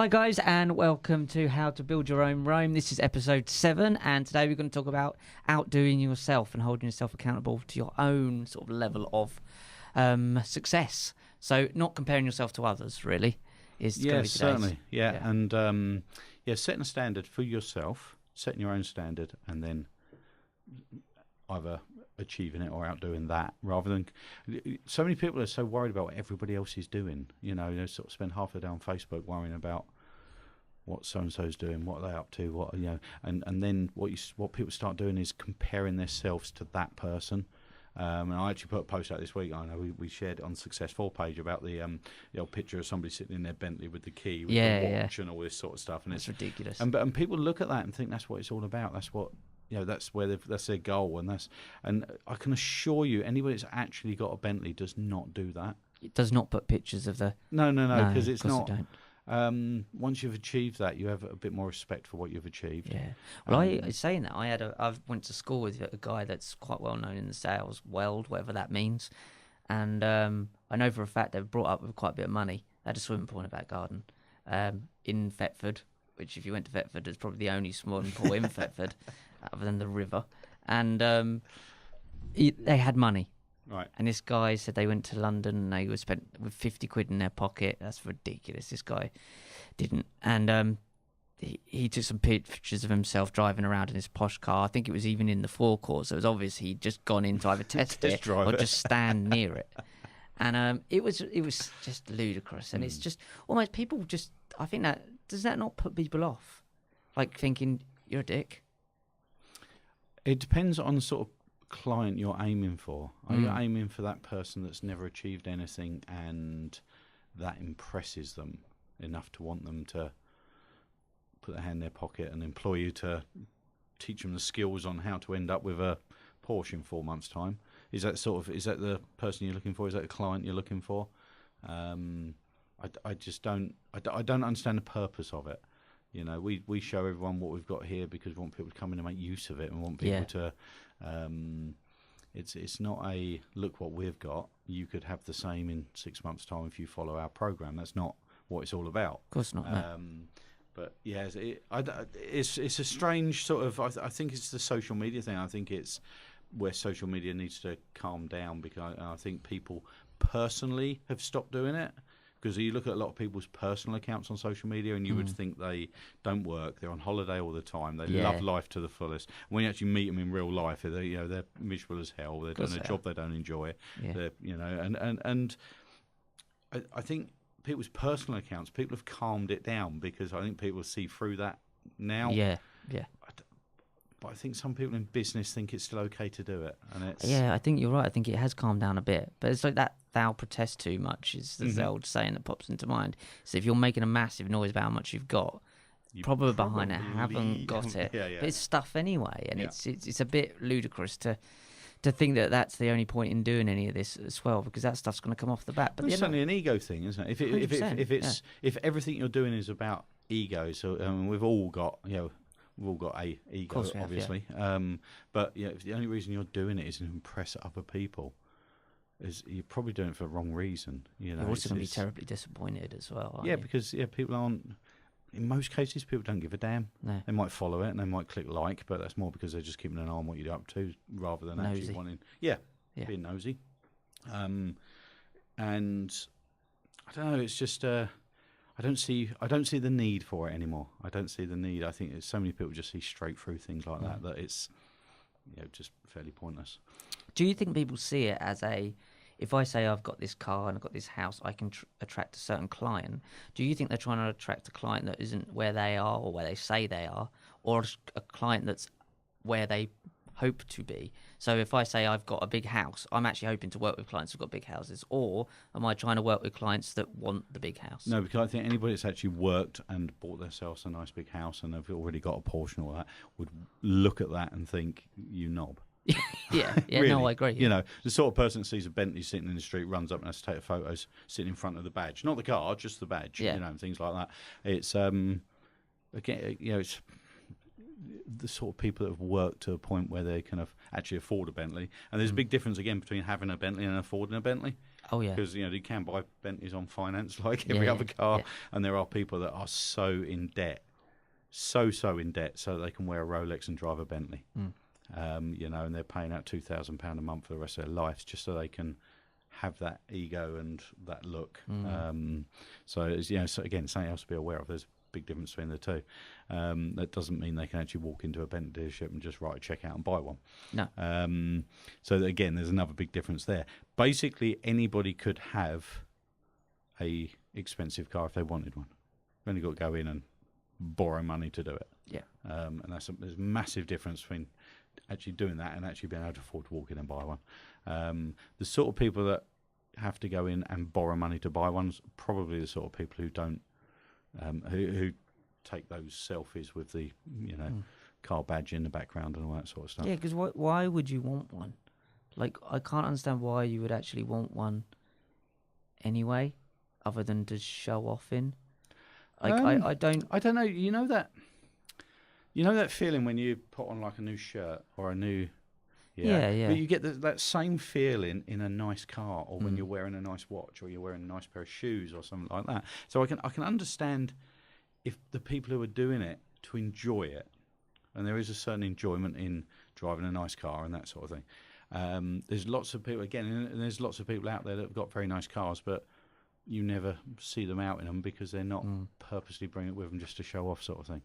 Hi guys, and welcome to How to Build Your Own Rome. This is episode 7, and today we're going to talk about outdoing yourself and holding yourself accountable to your own sort of level of success. So not comparing yourself to others, really, is going to be today's. Certainly. Yeah. And setting a standard for yourself, setting your own standard, and then either achieving it or outdoing that, rather than so many people are so worried about what everybody else is doing. You know, they sort of spend half the day on Facebook worrying about what so and so's doing, what are they up to, and then what people start doing is comparing themselves to that person. And I actually put a post out this week. I know we shared it on the Success 4 page about the old picture of somebody sitting in their Bentley with the key, with the watch, and all this sort of stuff. And it's ridiculous. And people look at that and think that's what it's all about. That's what. That's where that's their goal, and I can assure you, anybody that's actually got a Bentley does not do that. It does not put pictures of the. No, because it's not. It don't. Once you've achieved that, you have a bit more respect for what you've achieved. Yeah. Well, I saying that I went to school with a guy that's quite well known in the sales world, whatever that means, and I know for a fact they've brought up with quite a bit of money. They had a swimming pool in the back garden in Thetford, which if you went to Thetford, is probably the only swimming pool in Thetford. Other than the river, and they had money, right? And this guy said they went to London and they were spent with 50 quid in their pocket. That's ridiculous. This guy didn't, and he took some pictures of himself driving around in his posh car. I think it was even in the forecourt, so it was obvious he'd just gone in to either test it or just stand near it. And it was just ludicrous, and it's just almost people just. I think does that not put people off, like thinking you're a dick? It depends on the sort of client you're aiming for. Are you aiming for that person that's never achieved anything and that impresses them enough to want them to put their hand in their pocket and employ you to teach them the skills on how to end up with a Porsche in 4 months' time? Is that the person you're looking for? Is that the client you're looking for? I just don't. I don't understand the purpose of it. You know, we show everyone what we've got here because we want people to come in and make use of it, and we want people to. It's not a look what we've got. You could have the same in 6 months' time if you follow our program. That's not what it's all about. Of course not. But yeah, it's a strange sort of. I think it's the social media thing. I think it's where social media needs to calm down, because I think people personally have stopped doing it. Because you look at a lot of people's personal accounts on social media and you would think they don't work. They're on holiday all the time. They love life to the fullest. When you actually meet them in real life, they're miserable as hell. They're doing a job they don't enjoy. Yeah. And I think people's personal accounts, people have calmed it down because I think people see through that now. Yeah. But I think some people in business think it's still okay to do it. And I think you're right. I think it has calmed down a bit. But it's like that thou protest too much is the old saying that pops into mind. So if you're making a massive noise about how much you've got, probably behind it haven't got it. Yeah. But it's stuff anyway. And it's a bit ludicrous to think that that's the only point in doing any of this as well, because that stuff's going to come off the bat. But it's certainly an ego thing, isn't it? If everything you're doing is about ego, so we've all got, we've all got a ego, obviously. But if the only reason you're doing it is to impress other people, is you're probably doing it for the wrong reason. You're also going to be terribly disappointed as well. Yeah, because people aren't. In most cases, people don't give a damn. No. They might follow it and they might click like, but that's more because they're just keeping an eye on what you're up to rather than nosy. Actually wanting. Being nosy. And I don't know. It's just. I don't see the need for it anymore. I don't see the need. I think so many people just see straight through things like that it's just fairly pointless. Do you think people see it as if I say I've got this car and I've got this house, I can attract a certain client? Do you think they're trying to attract a client that isn't where they are or where they say they are, or a client that's where they hope to be? So if I say I've got a big house, I'm actually hoping to work with clients who've got big houses, or am I trying to work with clients that want the big house? No, because I think anybody that's actually worked and bought themselves a nice big house and they've already got a Porsche and all that would look at that and think, you knob. Yeah, really, no, I agree. The sort of person that sees a Bentley sitting in the street, runs up and has to take photos sitting in front of the badge. Not the car, just the badge, and things like that. It's, again, it's the sort of people that have worked to a point where they can actually afford a Bentley. And there's a big difference, again, between having a Bentley and affording a Bentley. Oh yeah. Because you can buy Bentleys on finance like every Yeah, other car, yeah. and there are people that are so in debt, so in debt, so that they can wear a Rolex and drive a Bentley. Mm. And they're paying out £2,000 a month for the rest of their lives just so they can have that ego and that look. So it's, so again, something else to be aware of. There's a big difference between the two. That doesn't mean they can actually walk into a Bentley dealership and just write a check out and buy one. No. So again, there's another big difference there. Basically, anybody could have a expensive car if they wanted one. You've only got to go in and borrow money to do it. Yeah. And there's a massive difference between actually doing that and actually being able to afford to walk in and buy one. The sort of people that have to go in and borrow money to buy one's probably the sort of people who don't, who take those selfies with the, car badge in the background and all that sort of stuff. Yeah, because why would you want one? Like, I can't understand why you would actually want one anyway, other than to show off in. Like, I don't... I don't know. You know that feeling when you put on like a new shirt or a new... Yeah. But you get that same feeling in a nice car, or when you're wearing a nice watch, or you're wearing a nice pair of shoes, or something like that. So I can understand if the people who are doing it to enjoy it, and there is a certain enjoyment in driving a nice car and that sort of thing. There's lots of people and there's lots of people out there that have got very nice cars, but you never see them out in them because they're not purposely bringing it with them just to show off, sort of thing.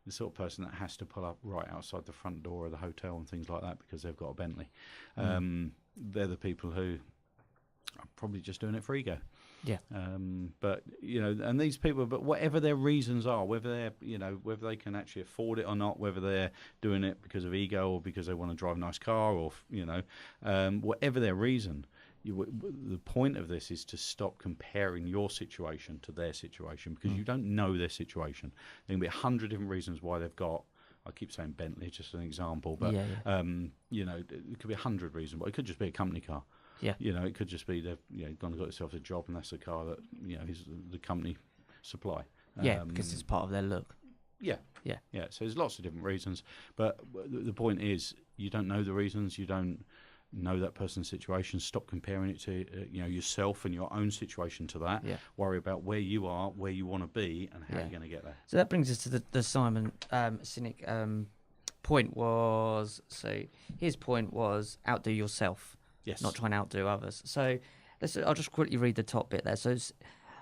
The sort of person that has to pull up right outside the front door of the hotel and things like that because they've got a Bentley. They're the people who are probably just doing it for ego. Yeah. But and these people, but whatever their reasons are, whether they're, whether they can actually afford it or not, whether they're doing it because of ego or because they want to drive a nice car, or whatever their reason. The point of this is to stop comparing your situation to their situation, because you don't know their situation. There can be 100 different reasons why they've got. I keep saying Bentley, just an example, but it could be 100 reasons, but it could just be a company car. Yeah. It could just be they've gone and got themselves a job, and that's the car that is the company supply. Yeah, because it's part of their look. Yeah. So there's lots of different reasons, but the point is, you don't know the reasons. You don't know that person's situation. Stop comparing it to yourself and your own situation to that. Yeah. Worry about where you are, where you want to be, and how you're going to get there. So that brings us to the Simon Sinek point was, so his point was outdo yourself. Yes. Not trying to outdo others. So I'll just quickly read the top bit there. So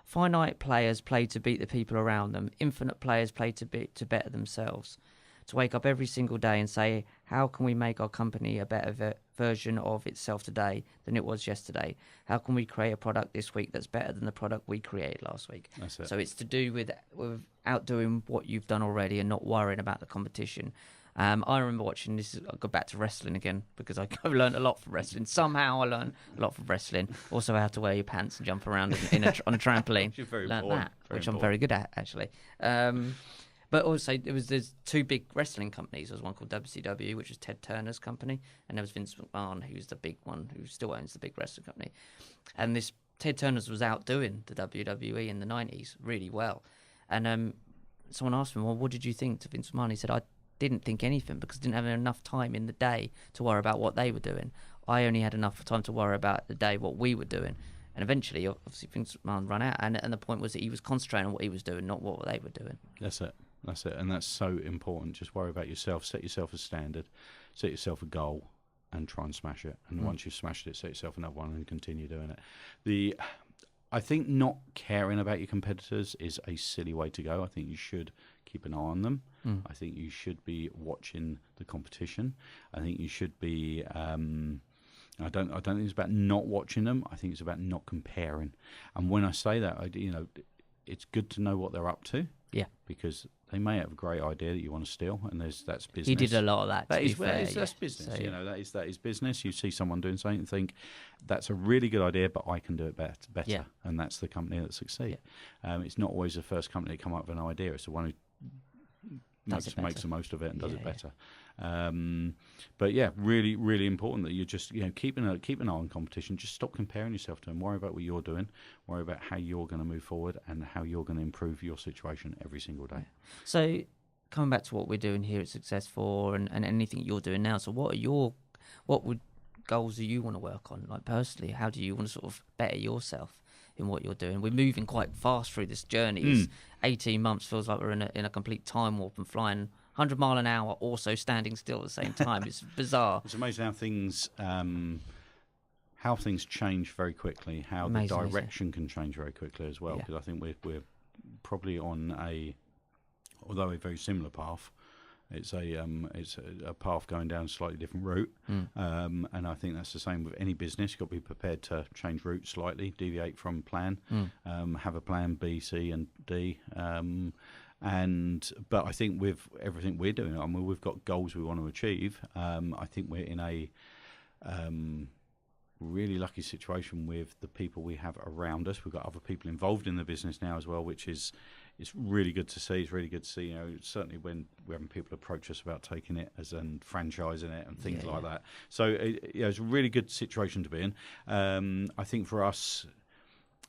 finite players play to beat the people around them. Infinite players play to better themselves. To wake up every single day and say, how can we make our company a better version of itself today than it was yesterday? How can we create a product this week that's better than the product we created last week? That's it. So it's to do with outdoing what you've done already and not worrying about the competition. I remember watching this. I'll go back to wrestling again because I've learned a lot from wrestling. Somehow I learned a lot from wrestling. Also, how to wear your pants and jump around on a trampoline. Which is very Learned important. that, which I'm very good at, actually. But also, there's two big wrestling companies. There was one called WCW, which was Ted Turner's company, and there was Vince McMahon, who's the big one, who still owns the big wrestling company. And this Ted Turner's was outdoing the WWE in the 90s really well. And someone asked him, well, what did you think to Vince McMahon? He said, I didn't think anything because I didn't have enough time in the day to worry about what they were doing. I only had enough time to worry about the day what we were doing. And eventually, obviously, Vince McMahon ran out. And the point was that he was concentrating on what he was doing, not what they were doing. That's it. And that's so important. Just worry about yourself. Set yourself a standard. Set yourself a goal and try and smash it. And once you've smashed it, set yourself another one and continue doing it. I think not caring about your competitors is a silly way to go. I think you should keep an eye on them. I think you should be watching the competition. I think you should be... I don't think it's about not watching them. I think it's about not comparing. And when I say that, it's good to know what they're up to. Yeah. Because they may have a great idea that you want to steal, and that's business. He did a lot of that. That's business. So, that is business. You see someone doing something and think that's a really good idea, but I can do it better. Yeah. And that's the company that succeeds. Yeah. It's not always the first company to come up with an idea. It's the one who makes the most of it and does it better. But yeah, really, really important that you just keep an eye on competition. Just stop comparing yourself to them. Worry about what you're doing. Worry about how you're going to move forward and how you're going to improve your situation every single day. So coming back to what we're doing here at Success4 and anything you're doing now. So what would goals do you want to work on? Like personally, how do you want to sort of better yourself in what you're doing? We're moving quite fast through this journey. It's 18 months feels like we're in a complete time warp and flying 100 mile an hour, also standing still at the same time. It's bizarre. It's amazing how things change very quickly, how Amazing, the direction can change very quickly as well. Because I think we're probably on although a very similar path. It's a path going down a slightly different route, and I think that's the same with any business. You've got to be prepared to change route slightly, deviate from plan, have a plan B, C, and D. But I think with everything we're doing, I mean, we've got goals we want to achieve. I think we're in a really lucky situation with the people we have around us. We've got other people involved in the business now as well, which is it's really good to see. It's really good to see. Certainly when we're having people approach us about taking it and franchising it and things like that. So it's a really good situation to be in. I think for us,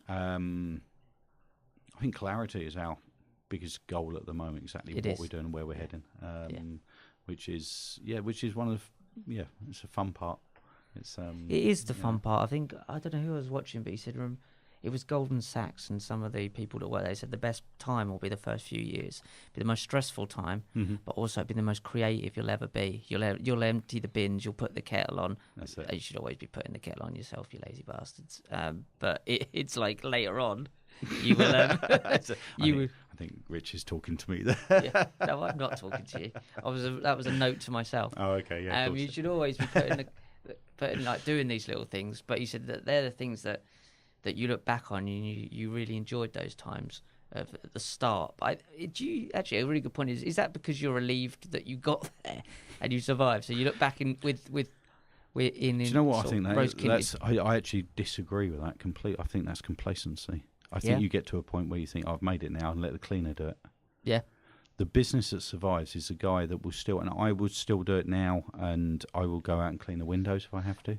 I think clarity is our biggest goal at the moment. Exactly what we're doing and where we're heading. Which is one of it's a fun part. It is the fun part. I think I don't know who I was watching, but he said it was Goldman Sachs and some of the people that work there. They said the best time will be the first few years, be the most stressful time, but also be the most creative you'll ever be. You'll empty the bins, you'll put the kettle on. That's it. You should always be putting the kettle on yourself, you lazy bastards. But it's like later on, you will. I think Rich is talking to me there. No, I'm not talking to you. That was a note to myself. Oh, okay, yeah. You should always be putting like doing these little things. But you said that they're the things that you look back on and you really enjoyed those times at the start. Do you actually, a really good point is that because you're relieved that you got there and you survived? So you look back with do you know what I think that's I actually disagree with that completely. I think that's complacency. I think you get to a point where you think I've made it now and let the cleaner do it. Yeah. The business that survives is the guy that will still, and I would still do it now, and I will go out and clean the windows if I have to.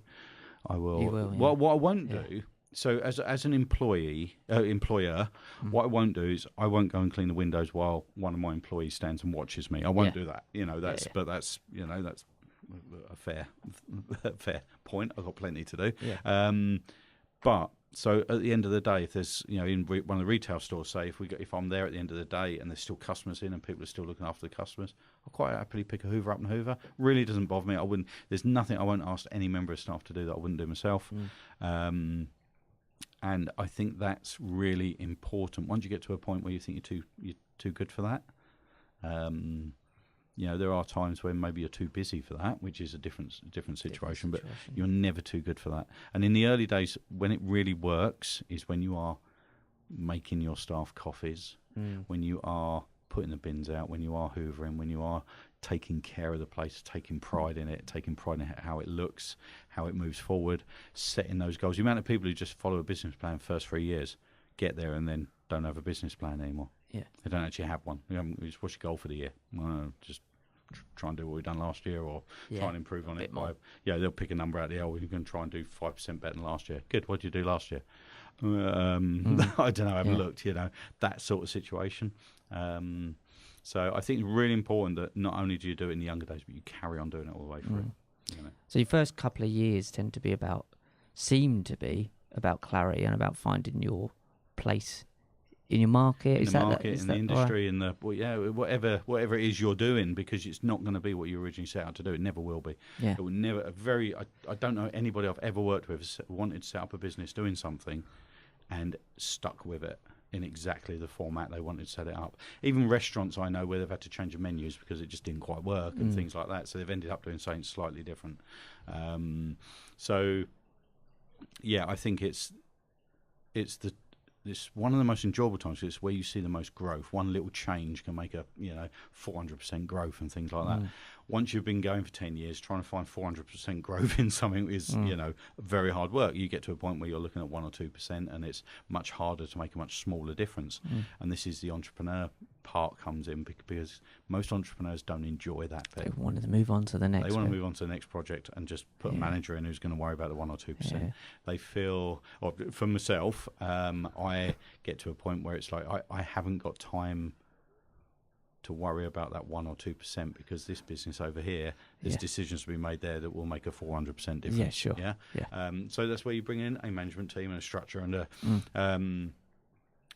I will. You will, What I won't do. So as an employer, what I won't do is I won't go and clean the windows while one of my employees stands and watches me. I won't do that. But that's a fair point. I've got plenty to do. Yeah. But so at the end of the day, if there's in one of the retail stores, say if I'm there at the end of the day and there's still customers in and people are still looking after the customers, I'll quite happily pick a Hoover up and Hoover. Really doesn't bother me. I wouldn't. There's nothing I won't ask any member of staff to do that I wouldn't do myself. And I think that's really important. Once you get to a point where you think you're too good for that, there are times when maybe you're too busy for that, which is a different situation. But you're never too good for that. And in the early days, when it really works, is when you are making your staff coffees, when you are putting the bins out, when you are hoovering, when you are taking care of the place, taking pride in it, how it looks, how it moves forward, setting those goals. The amount of people who just follow a business plan first 3 years, get there and then don't have a business plan anymore. Yeah, they don't actually have one. What's your goal for the year? Just try and do what we've done last year, or try and improve on it. They'll pick a number out. We're going to try and do 5% better than last year. Good. What did you do last year? I don't know. I haven't looked. That sort of situation. So I think it's really important that not only do you do it in the younger days, but you carry on doing it all the way through. So your first couple of years seem to be about clarity and about finding your place in your market. In the industry, in the whatever it is you're doing, because it's not going to be what you originally set out to do. It never will be. Yeah. It will never. I don't know anybody I've ever worked with wanted to set up a business doing something and stuck with it in exactly the format they wanted to set it up. Even restaurants I know where they've had to change the menus because it just didn't quite work and things like that. So they've ended up doing something slightly different. I think it's one of the most enjoyable times. It's where you see the most growth. One little change can make a 400% growth and things like that. Once you've been going for 10 years, trying to find 400% growth in something is very hard work. You get to a point where you're looking at 1 or 2%, and it's much harder to make a much smaller difference. And this is the entrepreneur part comes in, because most entrepreneurs don't enjoy that bit. They wanted to move on to the next. They want to move on to the next project and just put a manager in who's going to worry about the 1 or 2%. Yeah. They feel, or for myself, I get to a point where it's like I haven't got time to worry about that 1 or 2%, because this business over here, there's decisions to be made there that will make a 400% difference. Yeah, sure. Yeah. So that's where you bring in a management team and a structure and a.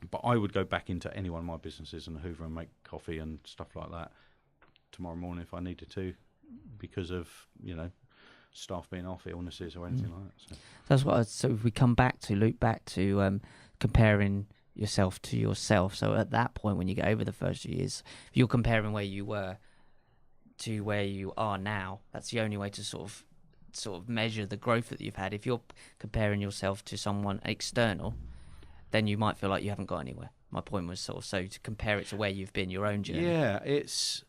But I would go back into any one of my businesses and hoover and make coffee and stuff like that tomorrow morning if I needed to, because of staff being off, illnesses or anything like that. So that's what. So if we loop back to comparing yourself to yourself. So at that point, when you get over the first few years, if you're comparing where you were to where you are now, that's the only way to sort of measure the growth that you've had. If you're comparing yourself to someone external, then you might feel like you haven't got anywhere. My point was so to compare it to where you've been, your own journey. Yeah, it's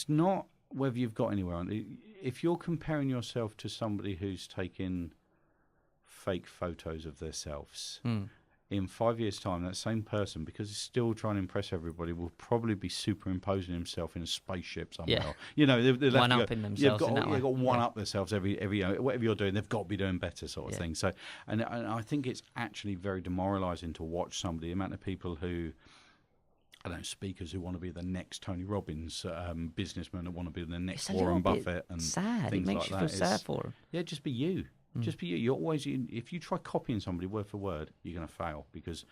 not whether you've got anywhere. If you're comparing yourself to somebody who's taking fake photos of themselves, in 5 years' time, that same person, because he's still trying to impress everybody, will probably be superimposing himself in a spaceship somewhere. Yeah. They'll one up in themselves. They've got one up themselves every whatever you're doing, they've got to be doing better, sort of thing. So, and I think it's actually very demoralising to watch somebody. The amount of people who, I don't know, speakers who want to be the next Tony Robbins, businessmen that want to be the next Warren Buffett, and sad. things It makes like you that. feel sad for them. Yeah, just be you. Just be you. You're always. If you try copying somebody word for word, you're going to fail, because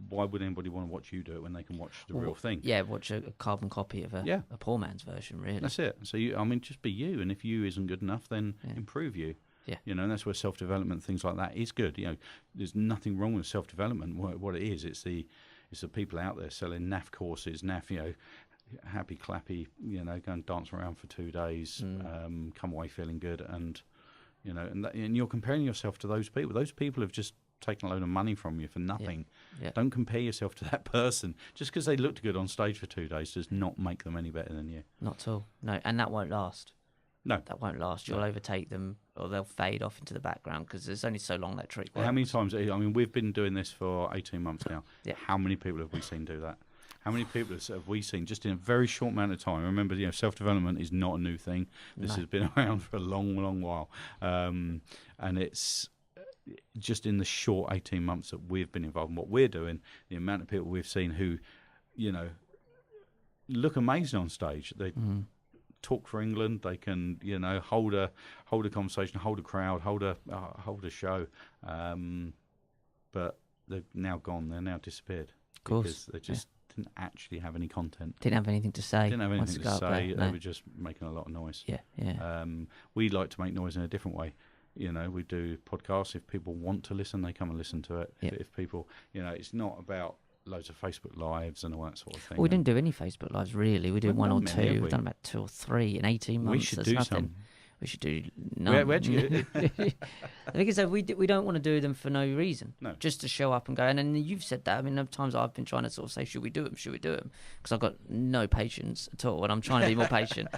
why would anybody want to watch you do it when they can watch the real thing? Yeah, watch a carbon copy of a poor man's version, really. That's it. So just be you, and if you isn't good enough, then improve you. Yeah. And that's where self-development, things like that, is good. There's nothing wrong with self-development. What it is, it's the people out there selling NAF courses, happy clappy, go and dance around for 2 days, come away feeling good, and and you're comparing yourself to those people. Those people have just taken a load of money from you for nothing. Yeah. Don't compare yourself to that person. Just because they looked good on stage for 2 days does not make them any better than you. Not at all. No, and that won't last. No. That won't last. You'll overtake them, or they'll fade off into the background, because there's only so long that trick works. How many times, we've been doing this for 18 months now. Yeah. How many people have we seen do that? How many people have we seen just in a very short amount of time? Remember, self-development is not a new thing. This has been around for a long, long while. And it's just in the short 18 months that we've been involved in what we're doing, the amount of people we've seen who, look amazing on stage. They talk for England. They can, hold a conversation, hold a crowd, hold a show. But they're now gone. They're now disappeared. Of course. Because they just didn't actually have any content. Didn't have anything to say. Didn't have anything to say. They were just making a lot of noise. Yeah. We like to make noise in a different way. We do podcasts. If people want to listen, they come and listen to it. Yeah. If people, it's not about loads of Facebook lives and all that sort of thing. Well, we didn't do any Facebook lives, really. We did one or two. We've done about 2 or 3 in 18 months. We should do some. We should do none. Where'd you The thing is that we don't want to do them for no reason. No. Just to show up and go. And then you've said that. The times I've been trying to sort of say, should we do them? Should we do them? Because I've got no patience at all, and I'm trying to be more patient.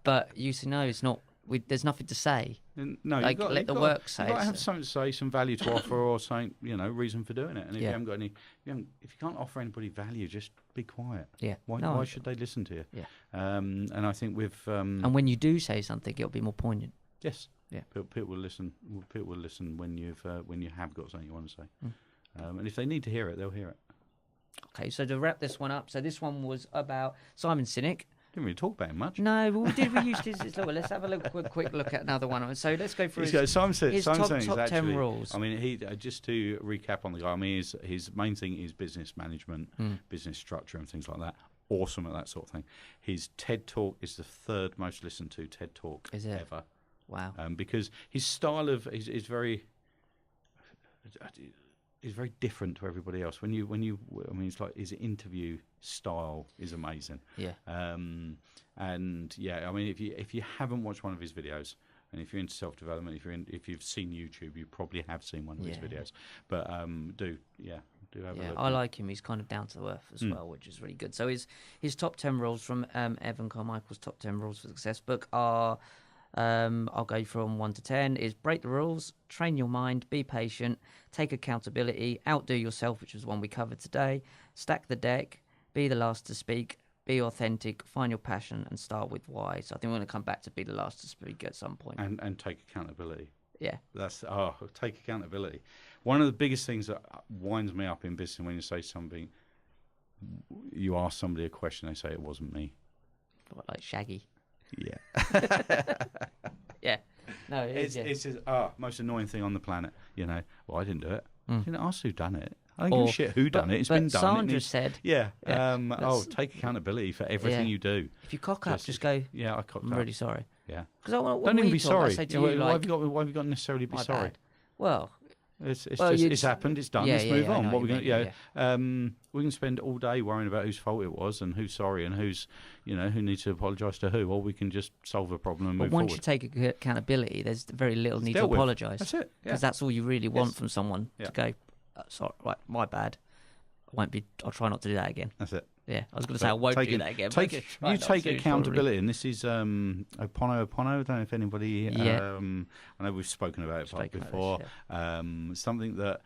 But you say, no, it's not. There's nothing to say. No, let the work say. You've got to have something to say, some value to offer, or something, reason for doing it. And if you haven't got any, if you can't offer anybody value, just be quiet. Yeah. Why should they listen to you? Yeah. And I think with and when you do say something, it'll be more poignant. Yes. Yeah. People will listen. People will listen when you have got something you want to say. And if they need to hear it, they'll hear it. Okay. So to wrap this one up, this one was about Simon Sinek. Didn't really talk about him much. No, but we did. We used his. Let's have a quick look at another one. So let's go through his top 10 rules. He just to recap on the guy. His main thing is business management, business structure, and things like that. Awesome at that sort of thing. His TED Talk is the 3rd most listened to TED Talk ever. Wow. Because his style is very different to everybody else. It's like his interview style is amazing. Yeah. If you haven't watched one of his videos, and if you're into self-development, if you've seen YouTube, you probably have seen one of his videos. But do have a look. I like him. He's kind of down to the earth as well, which is really good. So his top 10 rules from Evan Carmichael's top 10 rules for success book are. I'll go from 1 to 10 is break the rules, train your mind, be patient, take accountability, outdo yourself, which was one we covered today, stack the deck, be the last to speak, be authentic, find your passion, and start with why. So I think we're going to come back to be the last to speak at some point. And take accountability. Yeah. Take accountability. One of the biggest things that winds me up in business when you say something, you ask somebody a question, they say it wasn't me. What, like Shaggy? Yeah. Yeah. No, It's just, most annoying thing on the planet. Well, I didn't do it. Mm. I didn't ask who done it. I don't give a shit who done it. It's but been done. Sandra said, yeah. Yeah. Take accountability for everything you do. if you cock up, just go, Yeah, I cocked I'm up. really sorry. Yeah. Because Don't even be sorry. I say to why you, like, have you got to necessarily be my sorry? bad. Well, It's happened. It's done. Yeah, Let's move I on. know What what we you going? mean, Yeah. We can spend all day worrying about whose fault it was and who's sorry and who's, who needs to apologise to who, or we can just solve a problem and but move once forward. you take accountability, there's very little need to dealt with. apologise. That's it. Because that's all you really want from someone to go, sorry, right, my bad. I'll try not to do that again. That's it. Yeah, I was going to say I won't do that again. You take accountability, and this is Opono. I don't know if anybody. Yeah. I know we've spoken about it before. Something that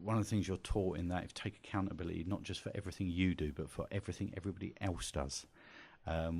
one of the things you're taught in that is take accountability, not just for everything you do, but for everything everybody else does.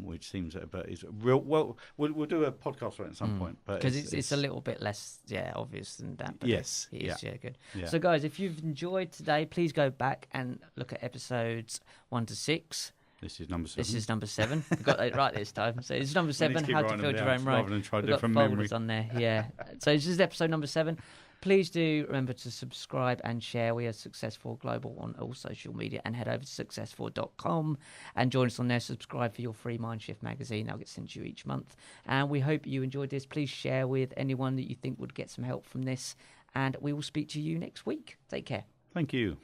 Which seems, but it's real. Well, we'll do a podcast on it at some point, but because it's a little bit less, obvious than that. But yes, it is, good. Yeah. So, guys, if you've enjoyed today, please go back and look at episodes 1 to 6. This is number 7. This is number 7. We got it right this time. So it's number 7. How to build your own road. Rather than try to do We've from got memory. folders on there. Yeah. So this is episode number 7. Please do remember to subscribe and share. We are Successful Global on all social media, and head over to successful.com and join us on there. Subscribe for your free Mindshift magazine. That'll get sent to you each month. And we hope you enjoyed this. Please share with anyone that you think would get some help from this. And we will speak to you next week. Take care. Thank you.